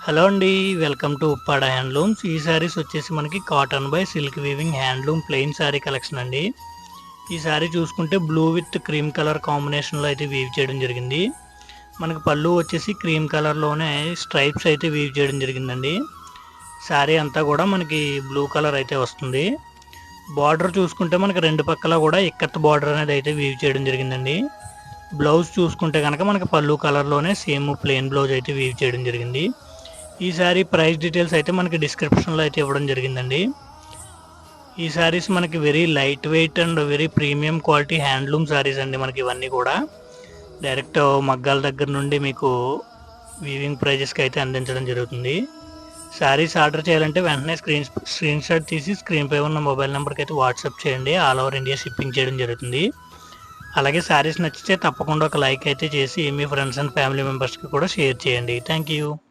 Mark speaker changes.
Speaker 1: Hello అండి. Welcome to Uppada handlooms. ఈ శారీస్ వచ్చేసి మనకి cotton by silk weaving handloom plain sari collection అండి. ఈ శారీ చూసుకుంటే బ్లూ విత్ క్రీమ్ కలర్ కాంబినేషన్లో అయితే వీవ్ చేయడం జరిగింది. మనకి పళ్ళు వచ్చేసి క్రీమ్ కలర్లోనే స్ట్రైప్స్ అయితే వీవ్ చేయడం జరిగిందండి. శారీ అంతా కూడా మనకి బ్లూ కలర్ అయితే వస్తుంది. బార్డర్ చూసుకుంటే మనకి రెండు పక్కల కూడా ఇక్కత్ బార్డర్ అనేది అయితే వీవ్ చేయడం జరిగిందండి. బ్లౌజ్ చూసుకుంటే కనుక మనకి పళ్ళు కలర్లోనే సేమ్ ప్లెయిన్ బ్లౌజ్ అయితే వీవ్ చేయడం జరిగింది. ఈ శారీ ప్రైస్ డీటెయిల్స్ అయితే మనకి డిస్క్రిప్షన్లో అయితే ఇవ్వడం జరిగిందండి. ఈ శారీస్ మనకి very light weight and very premium quality handloom saris అండి. మనకి ఇవన్నీ కూడా డైరెక్ట్ మగ్గాల దగ్గర నుండి మీకు వీవింగ్ ప్రైజెస్కి అయితే అందించడం జరుగుతుంది. శారీస్ ఆర్డర్ చేయాలంటే వెంటనే స్క్రీన్ షాట్ తీసి స్క్రీన్పై ఉన్న మొబైల్ నెంబర్కి అయితే వాట్సాప్ చేయండి. ఆల్ ఓవర్ ఇండియా షిప్పింగ్ చేయడం జరుగుతుంది. అలాగే శారీస్ నచ్చితే తప్పకుండా ఒక లైక్ అయితే చేసి మీ ఫ్రెండ్స్ అండ్ ఫ్యామిలీ మెంబర్స్కి కూడా షేర్ చేయండి. Thank you.